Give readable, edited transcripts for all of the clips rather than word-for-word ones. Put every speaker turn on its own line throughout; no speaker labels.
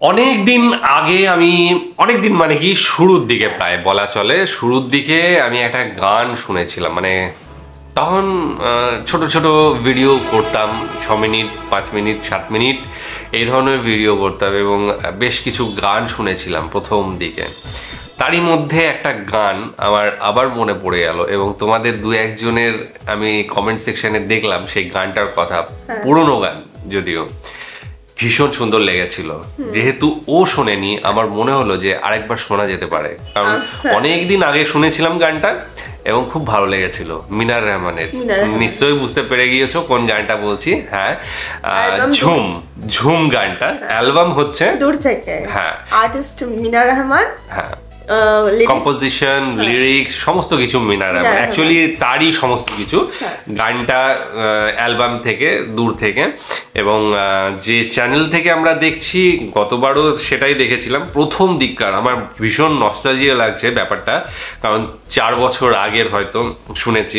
অনেক দিন আগে আমি অনেক দিন মানে কি শুরুর দিকে প্রায় বলা চলে শুরুর দিকে আমি একটা গান শুনেছিলাম মানে তখন ছোট ছোট ভিডিও করতাম 6 মিনিট 5 মিনিট 7 মিনিট এই ধরনের ভিডিও করতাম এবং বেশ কিছু গান শুনেছিলাম প্রথম দিকে তারই মধ্যে একটা গান আমার আবার মনে পড়ে গেল এবং তোমাদের দু একজনের আমি কমেন্ট সেকশনে দেখলাম সেই গানটার কথা পুরনো গান যদিও ভীষণ সুন্দর লেগেছিল যেহেতু ও শোনেনি আমার মনে হলো যে আরেকবার শোনা যেতে পারে কারণ অনেক দিন আগে শুনেছিলাম গানটা এবং খুব ভালো লেগেছিল মিনার রহমানের নিশ্চয়ই বুঝতে পেরে গিয়েছো কোন গানটা বলছি হ্যাঁ ঝুম ঝুম গানটা অ্যালবাম হচ্ছে
দূর থেকে
হ্যাঁ
আর্টিস্ট মিনার রহমান
হ্যাঁ কম্পোজিশন লিরিক্স সমস্ত কিছু মিনার রহমান অ্যাকচুয়ালি তারই সমস্ত কিছু গানটা অ্যালবাম থেকে দূর থেকে এবং যে চ্যানেল থেকে আমরা দেখছি গতবারও সেটাই দেখেছিলাম প্রথম দিককার আমার ভীষণ নস্টালজিয়া লাগছে ব্যাপারটা কারণ 4 বছর আগের হয়তো শুনেছি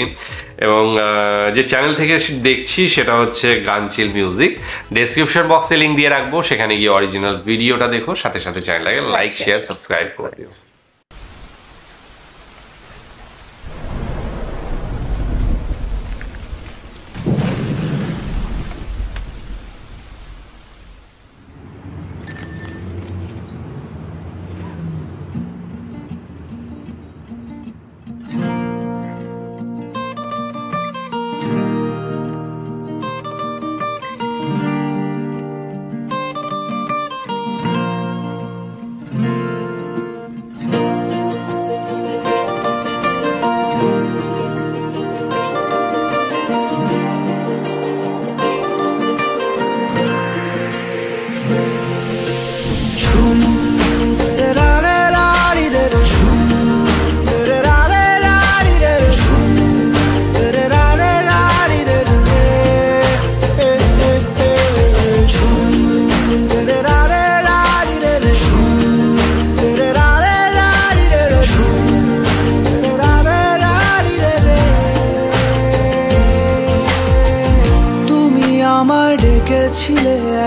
এবং যে চ্যানেল থেকে দেখছি সেটা হচ্ছে গানচিল মিউজিক ডেসক্রিপশন বক্সে লিঙ্ক দিয়ে রাখবো সেখানে গিয়ে অরিজিনাল ভিডিওটা দেখো সাথে সাথে চ্যানেলটাকে লাইক শেয়ার সাবস্ক্রাইব করে দিও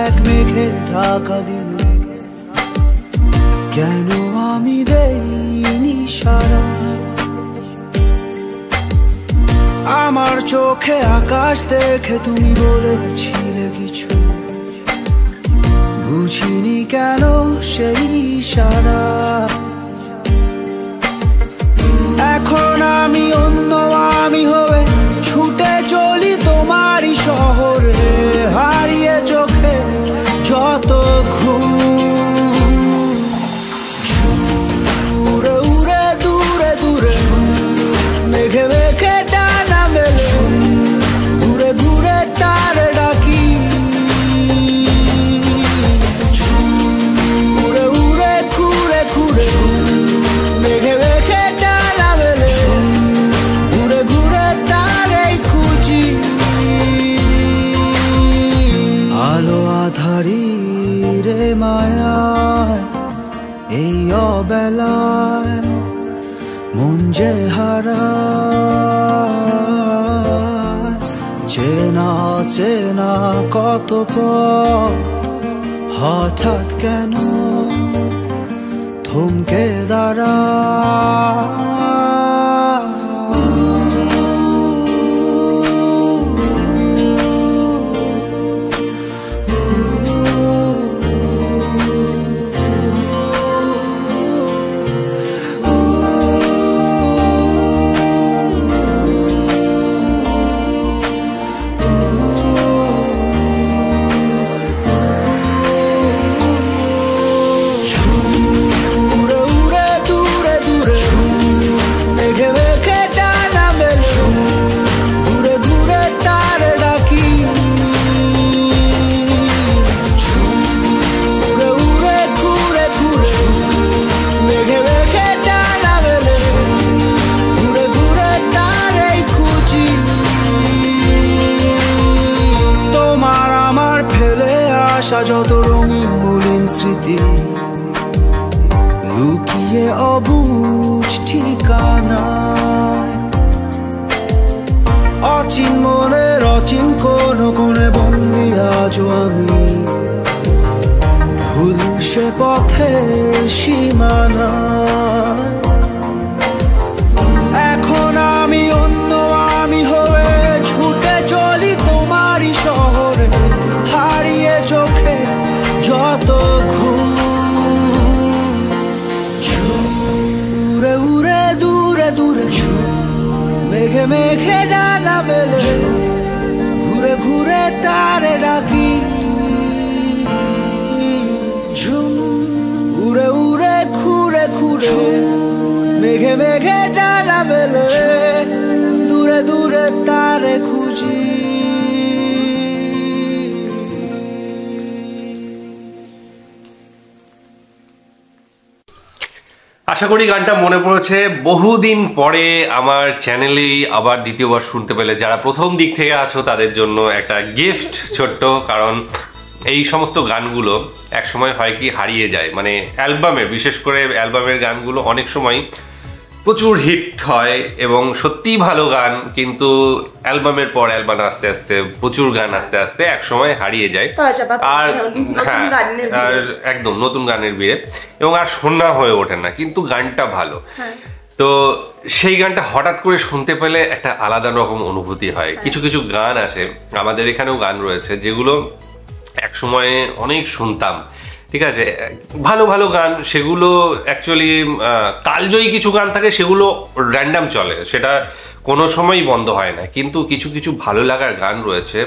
এক মেঘে ঢাকা দিল কেন আমি দেইনি সারা আমার চোখে আকাশ দেখে তুমি বলেছিলে কিছু বুঝিনি কেন সেই ইশারা এখন আমি অন্য আমি হয়ে ছুটে চলি তোমারই শহরে হারিয়ে চোখে যত ঘুম উড়ে উড়ে দূরে দূরে মেঘে মেঘে ডানা মেলে ঘুরে ঘুরে তার ডাকি উড়ে উড়ে ঘুরে ঘুরে মেঘে মেঘে ডানা মেলে ঘুরে ঘুরে তারই খুঁজি আলো আধারি রে মায়ায় এই অবেলায় মন যে হারায় চেনা চেনা কত পথ হঠাৎ কেন থমকে দাঁড়ায় যত রঙিন মলিন স্মৃতি লুকিয়ে অবুঝ ঠিকানায় অচিন মনের অচিন কোন কোণে বন্দি আজও আমি ভুল সে পথের সীমানায়। এখন আমি অন্য আমি হয়ে ছুটে চলি তোমারই শহরে, হারিয়ে চোখে যত ঘুম। উড়ে উড়ে দূরে দূরে মেঘে মেঘে ডানা মেলে, ঘুরে ঘুরে তারে ডাকি। ঝুম উড়ে উড়ে ঘুরে ঘুরে মেঘে মেঘে ডানা মেলে, দূরে দূরে তারে খুঁজি।
আশা করি গানটা মনে পড়েছে। বহুদিন পরে আমার চ্যানেলেই আবার দ্বিতীয়বার শুনতে পেলে যারা প্রথম দিক থেকে আছো তাদের জন্য একটা গিফট ছোট্ট, কারণ এই সমস্ত গানগুলো এক সময় হয় কি হারিয়ে যায়, মানে অ্যালবামের, বিশেষ করে অ্যালবামের গানগুলো অনেক সময় প্রচুর হিট হয় এবং সত্যিই ভালো গান, কিন্তু অ্যালবামের পর অ্যালবাম আস্তে আস্তে প্রচুর গান আস্তে আস্তে এক সময় হারিয়ে যায়। আর হ্যাঁ, আর একদম নতুন গানের ভিড়ে এবং আর শোনা হয়ে ওঠে না, কিন্তু গানটা ভালো। তো সেই গানটা হঠাৎ করে শুনতে পেলে একটা আলাদা রকম অনুভূতি হয়। কিছু কিছু গান আছে, আমাদের এখানেও গান রয়েছে যেগুলো এক সময় অনেক শুনতাম, ঠিক আছে, ভালো ভালো গান, সেগুলো অ্যাকচুয়ালি কালজয়ী কিছু গান থাকে, সেগুলো র্যান্ডাম চলে, সেটা কোনো সময়ই বন্ধ হয় না। কিন্তু কিছু কিছু ভালো লাগার গান রয়েছে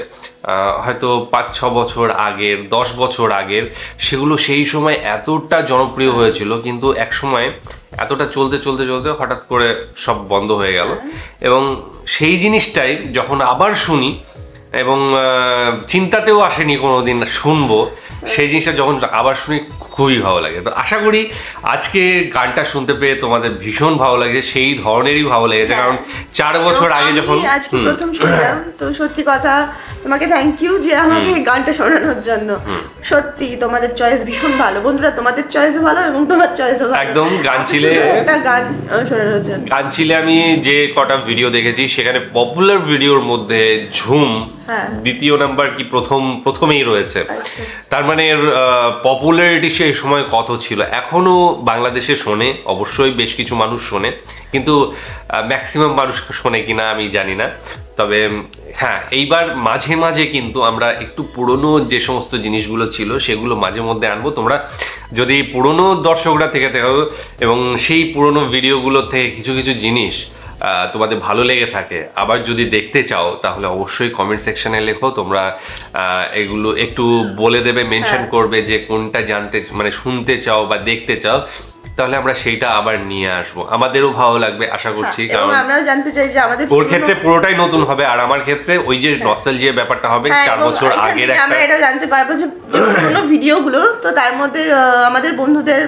হয়তো 5-6 বছর আগের, 10 বছর আগের, সেগুলো সেই সময় এতটা জনপ্রিয় হয়েছিল, কিন্তু এক সময় এতটা চলতে চলতে চলতে হঠাৎ করে সব বন্ধ হয়ে গেল। এবং সেই জিনিসটাই যখন আবার শুনি এবং চিন্তাতেও আসেনি কোনোদিন শুনবো, সেই জিনিসটা যখন আবার শুনি খুবই ভালো লাগে। তো আশা করি আজকে গানটা শুনতে পেয়ে তোমাদের ভীষণ ভালো লাগে, সেই ধরনেরই ভালো লেগেছে, কারণ 4 বছর আগে যখন
আজকে প্রথম শুনলাম, তো সত্যি কথা তোমাকে থ্যাংক ইউ যে আমাকে এই গানটা শোনানোর জন্য। সত্যি তোমাদের চয়েস ভীষণ ভালো বন্ধুরা, তোমাদের চয়েস ভালো এবং তোমার চয়েসও ভালো।
একদম গান ছিলে
একটা গান শোনানোর জন্য।
গান ছিলে আমি যে কটা ভিডিও দেখেছি সেখানে পপুলার ভিডিওর মধ্যে ঝুম দ্বিতীয় নাম্বার কি প্রথমেই রয়েছে। তার মানে পপুলারিটি সেই সময় কত ছিল। এখনো বাংলাদেশে শোনে, অবশ্যই বেশ কিছু মানুষ শোনে, কিন্তু ম্যাক্সিমাম মানুষ শোনে কিনা আমি জানি না। তবে হ্যাঁ, এইবার মাঝে মাঝে কিন্তু আমরা একটু পুরনো যে সমস্ত জিনিসগুলো ছিল সেগুলো মাঝে মধ্যে আনবো। তোমরা যদি পুরনো দর্শকরা থেকে থাকো এবং সেই পুরনো ভিডিওগুলো থেকে কিছু কিছু জিনিস তোমাদের ভালো লেগে থাকে, আবার যদি দেখতে চাও, তাহলে অবশ্যই কমেন্ট সেকশনে লেখো। তোমরা এগুলো একটু বলে দেবে, মেনশন করবে যে কোনটা জানতে মানে শুনতে চাও বা দেখতে চাও, তাহলে আমরা সেইটা আবার নিয়ে আসবো। আমাদেরও ভালো লাগবে আশা করছি, কারণ
আমরাও জানতে চাই যে আমাদের
ওর ক্ষেত্রে পুরোটাই নতুন হবে, আর আমার ক্ষেত্রে ওই যে নস্টালজিয়া ব্যাপারটা হবে 4 বছর আগের একটা।
আমরা এটাও জানতে পারবো যে পুরোনো ভিডিওগুলো, তো তার মধ্যে আমাদের বন্ধুদের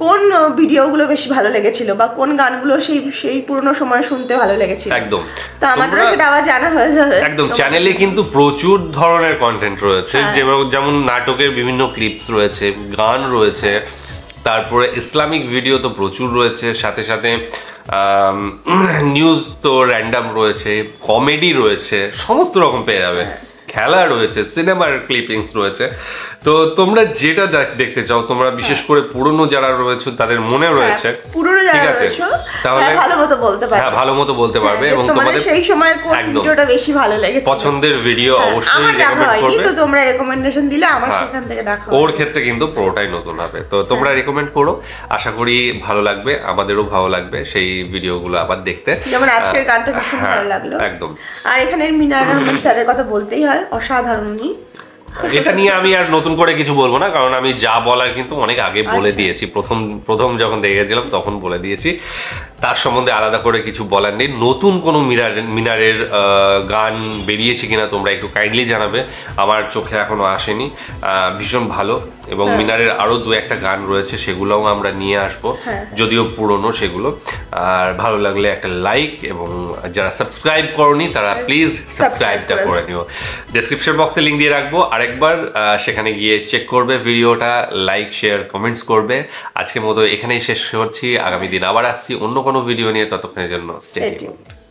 কোন ভিডিওগুলো বেশি ভালো লেগেছিল বা কোন গানগুলো সেই পুরনো সময় শুনতে ভালো লেগেছিল।
একদম,
তো আমাদেরও সেটা আবার জানা হয়ে যাবে।
একদম, চ্যানেলে কিন্তু প্রচুর ধরনের কন্টেন্ট রয়েছে, যেমন নাটকের বিভিন্ন ক্লিপস রয়েছে, গান রয়েছে, তারপরে ইসলামিক ভিডিও তো প্রচুর রয়েছে, সাথে সাথে নিউজ তো র্যান্ডাম রয়েছে, কমেডি রয়েছে, সমস্ত রকম পেয়ে যাবে, খেলা রয়েছে, সিনেমার ক্লিপিংস রয়েছে। তো তোমরা যেটা দেখতে চাও, তোমরা বিশেষ করে পুরনো যারা রয়েছে তাদের মনে রয়েছে, ঠিক আছে, তাহলে
ভালোমতো বলতে পারবে,
হ্যাঁ ভালোমতো বলতে পারবে এবং তোমাদের
সেই সময় কোন ভিডিওটা বেশি ভালো লেগেছে,
পছন্দের ভিডিও অবশ্যই রেকমেন্ড করবে।
তো তোমরা রেকমেন্ডেশন দিলে আমার সেখান থেকে দেখো।
ওর ক্ষেত্রে কিন্তু পুরোটাই নতুন হবে, তো তোমরা রেকমেন্ড করো, আশা করি ভালো লাগবে, আমাদেরও ভালো লাগবে সেই ভিডিওগুলো আবার দেখতে।
যেমন আজকের গানটা ভীষণ ভালো লাগলো
একদম।
আর এখানে মিনার রহমান স্যারের কথা বলতেই হয়, অসাধারণই।
এটা নিয়ে আমি আর নতুন করে কিছু বলবো না, কারণ আমি যা বলার কিন্তু অনেক আগে বলে দিয়েছি, প্রথম যখন দেখেছিলাম তখন বলে দিয়েছি, তার সম্বন্ধে আলাদা করে কিছু বলার নেই। নতুন কোনো মিনারের গান বেরিয়েছে কিনা তোমরা একটু কাইন্ডলি জানাবে, আমার চোখে এখনো আসেনি। ভীষণ ভালো, এবং মিনারের আরো 2-1টা গান রয়েছে, সেগুলোও আমরা নিয়ে আসবো, যদিও পুরনো সেগুলো। আর ভালো লাগলে একটা লাইক, এবং যারা সাবস্ক্রাইব করনি তারা প্লিজ সাবস্ক্রাইবটা করে নিও। ডেসক্রিপশন বক্সে লিঙ্ক দিয়ে রাখবো, আরেকবার সেখানে গিয়ে চেক করবে ভিডিওটা, লাইক শেয়ার কমেন্টস করবে। আজকের মতো এখানেই শেষ করছি, আগামী দিন আবার আসছি অন্য কোনো ভিডিও নিয়ে, ততক্ষণের জন্য স্টে টিউনড।